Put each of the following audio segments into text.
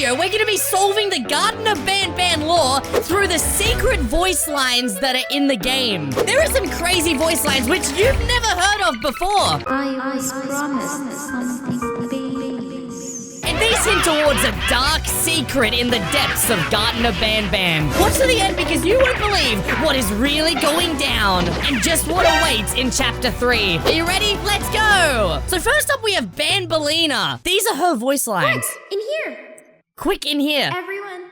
video, we're going to be solving the Garten of Banban lore through the secret voice lines that are in the game. There are some crazy voice lines which you've never heard of before. I was promised something big. And these hint towards a dark secret in the depths of Garten of Banban. Watch to the end because you won't believe what is really going down and just what awaits in Chapter 3. Are you ready? Let's go! So first up we have Bambolina. These are her voice lines. Quick, in here! Quick in here. Everyone,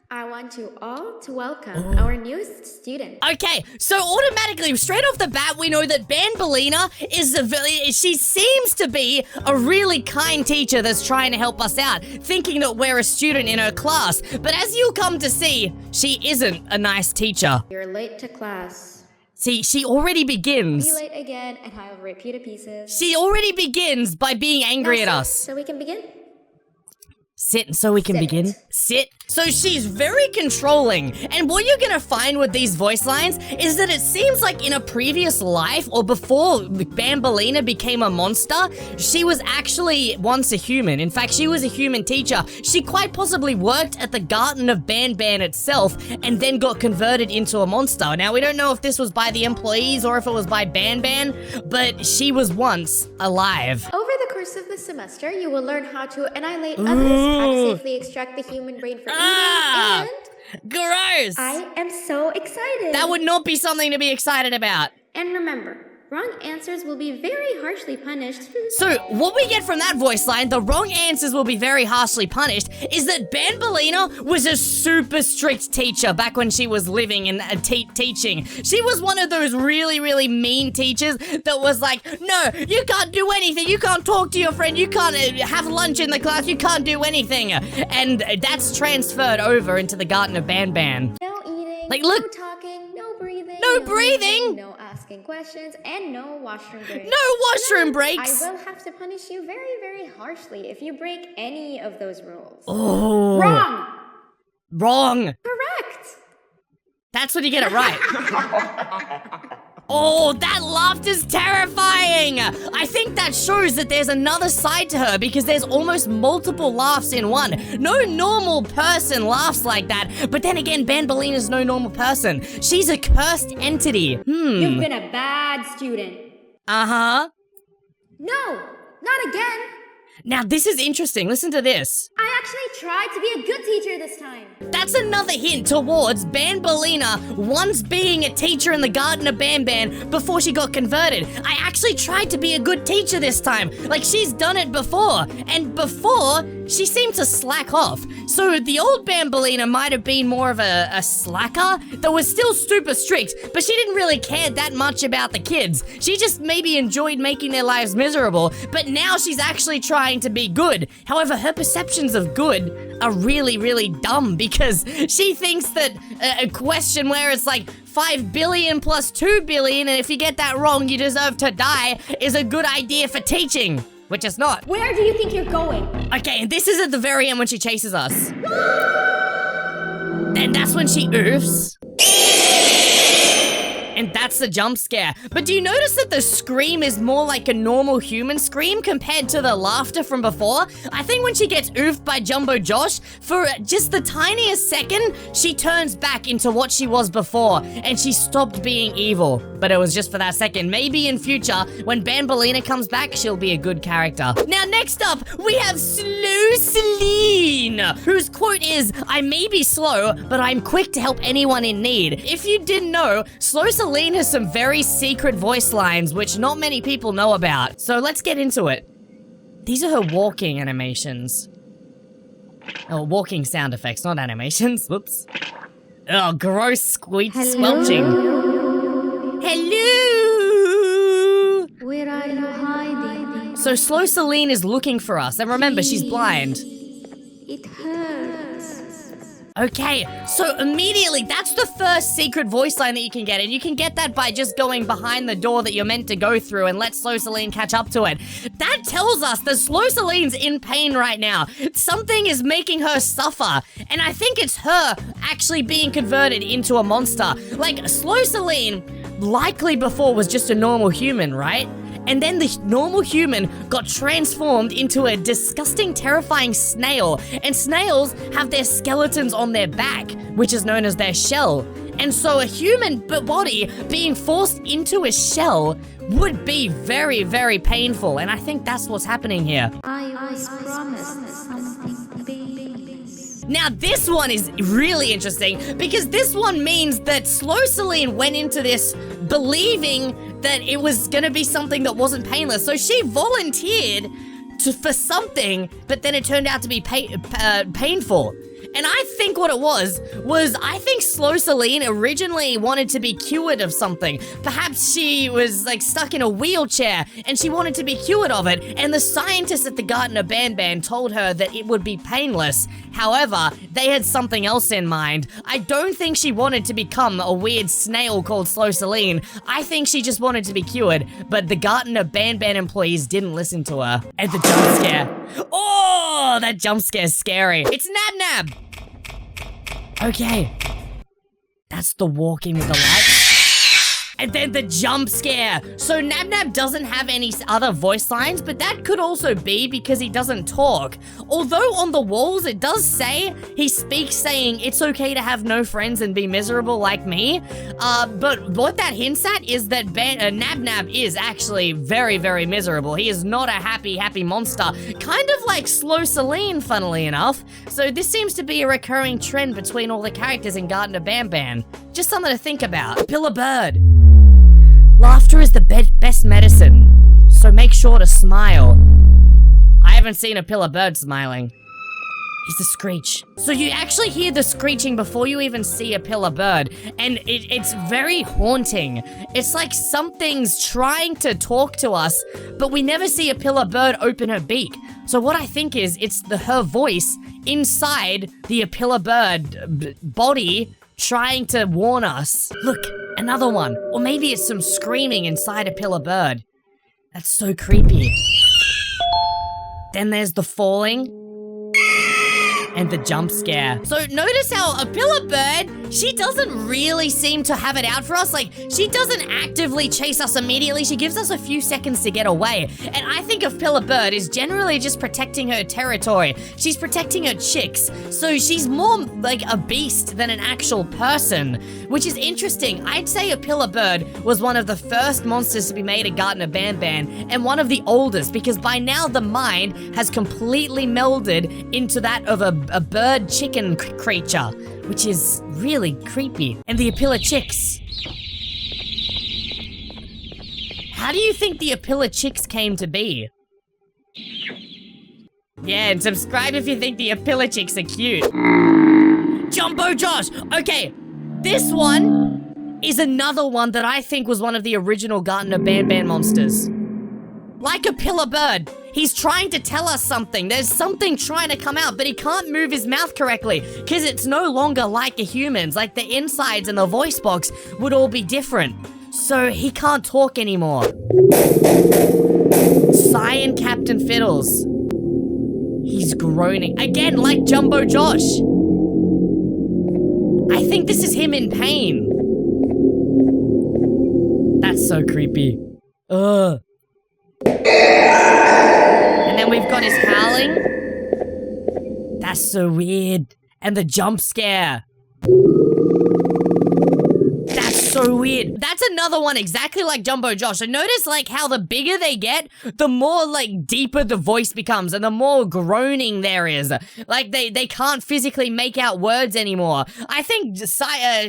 I want you all to welcome our newest student. Okay, so automatically, straight off the bat, we know that Bambolina she seems to be a really kind teacher that's trying to help us out, thinking that we're a student in her class. But as you'll come to see, she isn't a nice teacher. You're late to class. See, she already begins. Be late again and I'll rip you to pieces. She already begins by being angry at us. So we can begin? Sit so we can begin. Sit. So she's very controlling. And what you're gonna find with these voice lines is that it seems like in a previous life or before Bambolina became a monster, she was actually once a human. In fact, she was a human teacher. She quite possibly worked at the Garten of Banban itself and then got converted into a monster. Now, we don't know if this was by the employees or if it was by Banban, but she was once alive. Over the course of the semester, you will learn how to annihilate others, how to safely extract the human brain from eating, and... Gross! I am so excited! That would not be something to be excited about. And remember, wrong answers will be very harshly punished. So, what we get from that voice line, the wrong answers will be very harshly punished, is that Bambolina was a super strict teacher back when she was living and teaching. She was one of those really, really mean teachers that was like, no, you can't do anything, you can't talk to your friend, you can't have lunch in the class, you can't do anything. And that's transferred over into the Garten of Banban. No eating, Like, look. no talking, no breathing. No breathing? No asking questions, and no washroom breaks. No washroom breaks! I will have to punish you very, very harshly if you break any of those rules. Oh. Wrong! Wrong! Correct! That's when you get it right. Oh, that laughter's terrifying! I think that shows that there's another side to her because there's almost multiple laughs in one. No normal person laughs like that, but then again, Bambolina's no normal person. She's a cursed entity. You've been a bad student. Uh-huh. No, not again. Now, this is interesting. Listen to this. I actually tried to be a good teacher this time. That's another hint towards Bambolina once being a teacher in the Garten of Banban before she got converted. I actually tried to be a good teacher this time. Like, she's done it before. And before, she seemed to slack off. So the old Bambolina might have been more of a slacker that was still super strict, but she didn't really care that much about the kids. She just maybe enjoyed making their lives miserable, but now she's actually trying to be good. However, her perceptions of good are really, really dumb because she thinks that a question where it's like 5 billion plus 2 billion, and if you get that wrong, you deserve to die, is a good idea for teaching, which is not. Where do you think you're going? Okay, and this is at the very end when she chases us. And that's when she oofs. And that's the jump scare. But do you notice that the scream is more like a normal human scream compared to the laughter from before? I think when she gets oofed by Jumbo Josh, for just the tiniest second, she turns back into what she was before, and she stopped being evil. But it was just for that second. Maybe in future, when Bambolina comes back, she'll be a good character. Now, next up, we have Slow Celine, whose quote is, I may be slow, but I'm quick to help anyone in need. If you didn't know, Slow Celine has some very secret voice lines which not many people know about. So let's get into it. These are her walking animations. Oh, walking sound effects, not animations. Whoops. Oh, gross squelching. Hello! Where are you hiding? So Slow Celine is looking for us, and remember, she's blind. It hurts. Okay, so immediately, that's the first secret voice line that you can get, and you can get that by just going behind the door that you're meant to go through and let Slow Celine catch up to it. That tells us that Slow Celine's in pain right now. Something is making her suffer, and I think it's her actually being converted into a monster. Like, Slow Celine likely before was just a normal human, right? and then the normal human got transformed into a disgusting, terrifying snail. And snails have their skeletons on their back, which is known as their shell. And so a human body being forced into a shell would be very, very painful. And I think that's what's happening here. I was promised something big. Now this one is really interesting because this one means that Slow Celine went into this believing that it was gonna be something that wasn't painless. So she volunteered for something, but then it turned out to be painful. And I think what it was I think Slow Celine originally wanted to be cured of something. Perhaps she was like stuck in a wheelchair and she wanted to be cured of it. And the scientists at the Garten of Banban told her that it would be painless. However, they had something else in mind. I don't think she wanted to become a weird snail called Slow Celine. I think she just wanted to be cured, but the Garten of Banban employees didn't listen to her. And the jump scare. Oh, that jump scare is scary. It's Nab Nab. Okay. That's the walking with the light. And then the jump scare. So Nab Nab doesn't have any other voice lines, but that could also be because he doesn't talk. Although on the walls it does say, he speaks saying it's okay to have no friends and be miserable like me. But what that hints at is that Nab Nab is actually very, very miserable. He is not a happy monster. Kind of like Slow Celine, funnily enough. So this seems to be a recurring trend between all the characters in Garten of Banban. Just something to think about. Pillar Bird. Laughter is the best medicine, so make sure to smile. I haven't seen a Pillar Bird smiling. He's the screech. So you actually hear the screeching before you even see a Pillar Bird, and it's very haunting. It's like something's trying to talk to us, but we never see a Pillar Bird open her beak. So what I think is, it's her voice inside the Pillar Bird body trying to warn us. Look, another one. Or maybe it's some screaming inside a Pillar Bird. That's so creepy. Then there's the falling. And the jump scare. So notice how a Pillar Bird, she doesn't really seem to have it out for us. Like, she doesn't actively chase us immediately. She gives us a few seconds to get away. And I think of Pillar Bird is generally just protecting her territory. She's protecting her chicks. So she's more like a beast than an actual person, which is interesting. I'd say a Pillar Bird was one of the first monsters to be made at Garten of Banban and one of the oldest, because by now the mind has completely melded into that of a bird chicken creature, which is really creepy. And the Apilla chicks. How do you think the Apilla chicks came to be? Yeah, and subscribe if you think the Apilla chicks are cute. Jumbo Josh! Okay, this one is another one that I think was one of the original Garten of Banban monsters. Like a Pillar Bird, he's trying to tell us something. There's something trying to come out, but he can't move his mouth correctly because it's no longer like a human's. Like the insides and the voice box would all be different. So he can't talk anymore. Cyan Captain Fiddles. He's groaning. Again, like Jumbo Josh. I think this is him in pain. That's so creepy. Ugh. And then we've got his howling. That's so weird. And the jump scare. That's so weird. That's another one exactly like Jumbo Josh. And notice like how the bigger they get, the more like deeper the voice becomes and the more groaning there is. Like they can't physically make out words anymore. I think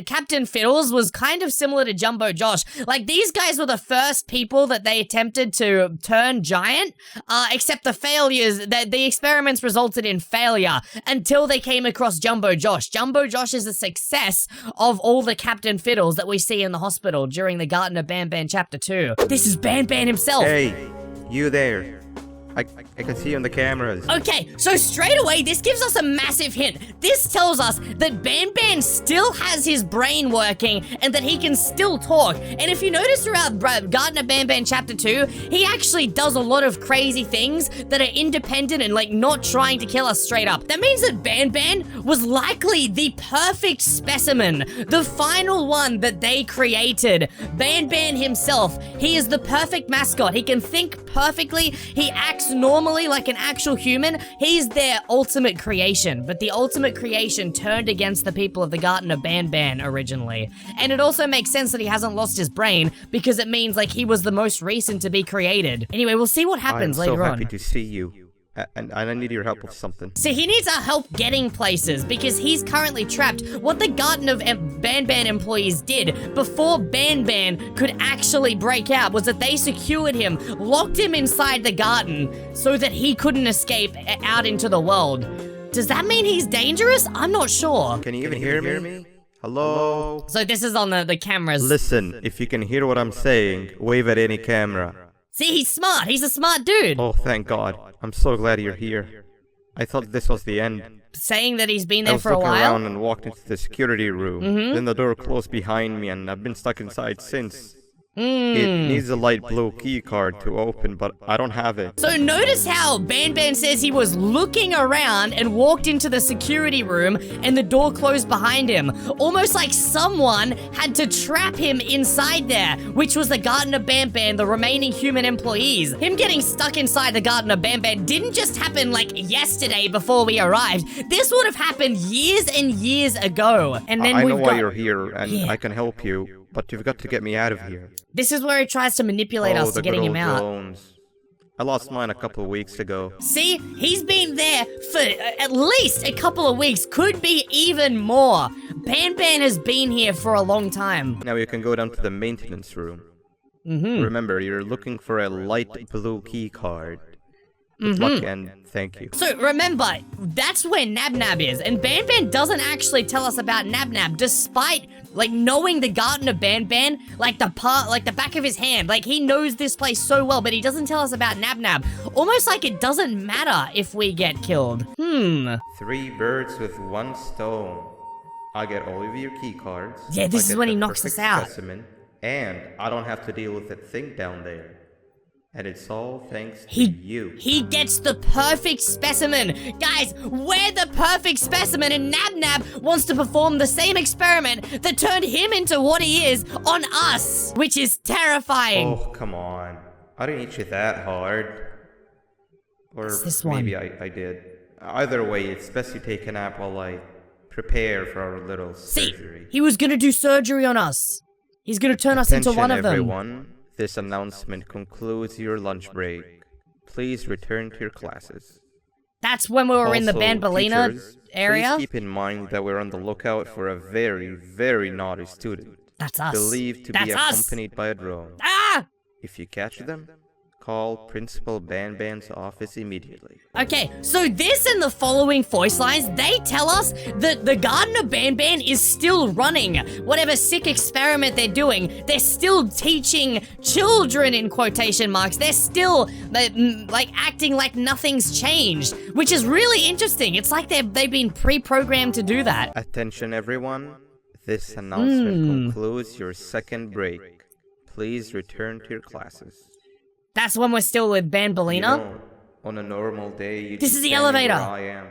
Captain Fiddles was kind of similar to Jumbo Josh. Like these guys were the first people that they attempted to turn giant, except the failures, the experiments resulted in failure until they came across Jumbo Josh. Jumbo Josh is a success of all the Captain Fiddles that we see in the hospital during the Garten of Banban Chapter 2. This is Banban himself. Hey, you there. I can see you on the cameras. Okay, so straight away, this gives us a massive hint. This tells us that Banban still has his brain working and that he can still talk. And if you notice throughout Garten of Banban Chapter 2, he actually does a lot of crazy things that are independent and like not trying to kill us straight up. That means that Banban was likely the perfect specimen, the final one that they created. Banban himself, he is the perfect mascot. He can think perfectly. He acts normally like an actual human. He's their ultimate creation, but the ultimate creation turned against the people of the Garten of Banban originally. And it also makes sense that he hasn't lost his brain because it means like he was the most recent to be created. Anyway, we'll see what happens later on. I'm so happy to see you. And I need your help with something. So he needs our help getting places because he's currently trapped. What the Garten of Banban employees did before Banban could actually break out was that they secured him, locked him inside the garden so that he couldn't escape out into the world. Does that mean he's dangerous? I'm not sure. Can you even hear me? Hello? So this is on the cameras. Listen, if you can hear what I'm saying, wave at any camera. See, he's smart. He's a smart dude. Oh, thank God. I'm so glad you're here. I thought this was the end. Saying that he's been there for I a was looking while? around and walked into the security room. Then the door closed behind me and I've been stuck inside since. It needs a light blue key card to open, but I don't have it. So notice how Banban says he was looking around and walked into the security room and the door closed behind him. Almost like someone had to trap him inside there, which was the Garten of Banban, the remaining human employees. Him getting stuck inside the Garten of Banban didn't just happen like yesterday before we arrived. This would have happened years and years ago. And then I know why you're here and I can help you. But you've got to get me out of here. This is where he tries to manipulate us to getting him out. Drones. I lost mine a couple of weeks ago. See, he's been there for at least a couple of weeks, could be even more. Banban has been here for a long time. Now you can go down to the maintenance room. Remember, you're looking for a light blue key card. Good luck and thank you. So remember, that's where Nabnab is, and Banban doesn't actually tell us about Nabnab, despite like knowing the Garten of Banban, like the back of his hand. Like he knows this place so well, but he doesn't tell us about Nabnab. Almost like it doesn't matter if we get killed. 3 birds with 1 stone. I get all of your key cards. Yeah, this is when he knocks us out. Specimen, and I don't have to deal with that thing down there. And it's all thanks to you. He gets the perfect specimen. Guys, we're the perfect specimen, and Nabnab wants to perform the same experiment that turned him into what he is on us, which is terrifying. Oh, come on. I didn't hit you that hard. Or this one. maybe I did. Either way, it's best you take a nap while I prepare for our little surgery. He was gonna do surgery on us. He's gonna turn us into one of them. Everyone. This announcement concludes your lunch break. Please return to your classes. That's when we were in the Bambolina area? Please keep in mind that we're on the lookout for a very, very naughty student. That's us. Believed to be accompanied by a drone. Ah! If you catch them, call Principal Banban's office immediately. Okay, so this and the following voice lines, they tell us that the Garten of Banban is still running. Whatever sick experiment they're doing, they're still teaching children in quotation marks. They're still like acting like nothing's changed, which is really interesting. It's like they've been pre-programmed to do that. Attention everyone, this announcement concludes your second break. Please return to your classes. That's when we're still with Bambolina? You know, on a normal day, you'd This is the where elevator. I am,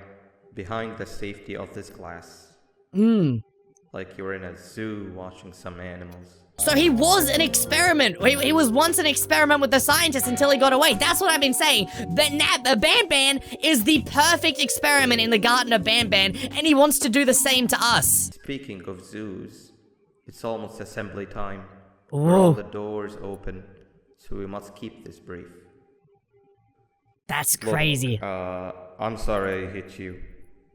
behind the safety of this glass. Like you're in a zoo watching some animals. So he was an experiment. He was once an experiment with the scientists until he got away. That's what I've been saying. But Banban is the perfect experiment in the Garten of Banban, and he wants to do the same to us. Speaking of zoos, it's almost assembly time. All the doors open. So we must keep this brief. That's crazy. Look, I'm sorry I hit you,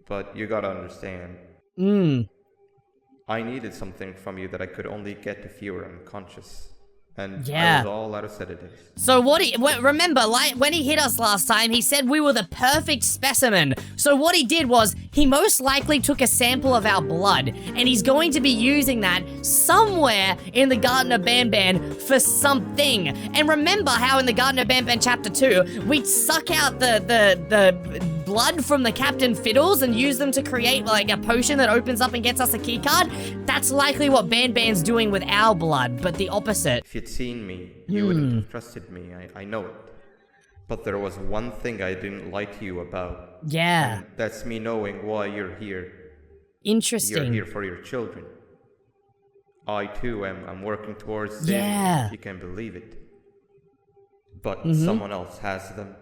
but you gotta understand. I needed something from you that I could only get if you were unconscious. and Yeah. I was all out of sedatives. So remember, like when he hit us last time, he said we were the perfect specimen. So what he did was, he most likely took a sample of our blood, and he's going to be using that somewhere in the Garten of Banban for something. And remember how in the Garten of Banban Chapter 2, we'd suck out the blood from the Captain Fiddles and use them to create like a potion that opens up and gets us a keycard? That's likely what Banban's doing with our blood, but the opposite. If you'd seen me, you wouldn't have trusted me, I know it. But there was one thing I didn't like you about. Yeah. And that's me knowing why you're here. Interesting. You're here for your children. I too am working towards them. Yeah. You can believe it. But someone else has them.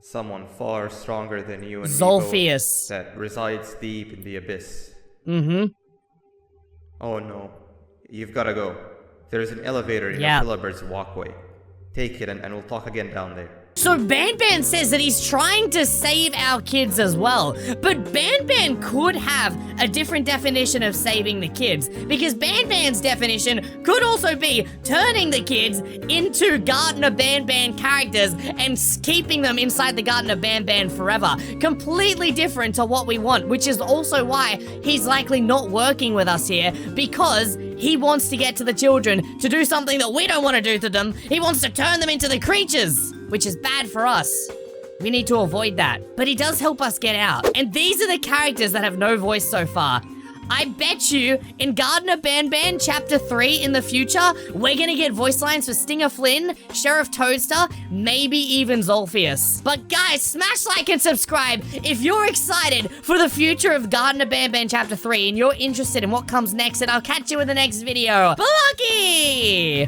Someone far stronger than you and me Zolphius. both, that resides deep in the abyss. Oh no. You've gotta go. There's an elevator in the Pillabird's walkway. Take it and we'll talk again down there. So Banban says that he's trying to save our kids as well, but Banban could have a different definition of saving the kids, because Banban's definition could also be turning the kids into Garten of Banban characters and keeping them inside the Garten of Banban forever. Completely different to what we want, which is also why he's likely not working with us here, because he wants to get to the children to do something that we don't want to do to them. He wants to turn them into the creatures, which is bad for us. We need to avoid that. But he does help us get out. And these are the characters that have no voice so far. I bet you in Garten of Banban Chapter 3 in the future, we're gonna get voice lines for Stinger Flynn, Sheriff Toadster, maybe even Zolphius. But guys, smash like and subscribe if you're excited for the future of Garten of Banban Chapter 3 and you're interested in what comes next, and I'll catch you in the next video. Balonky!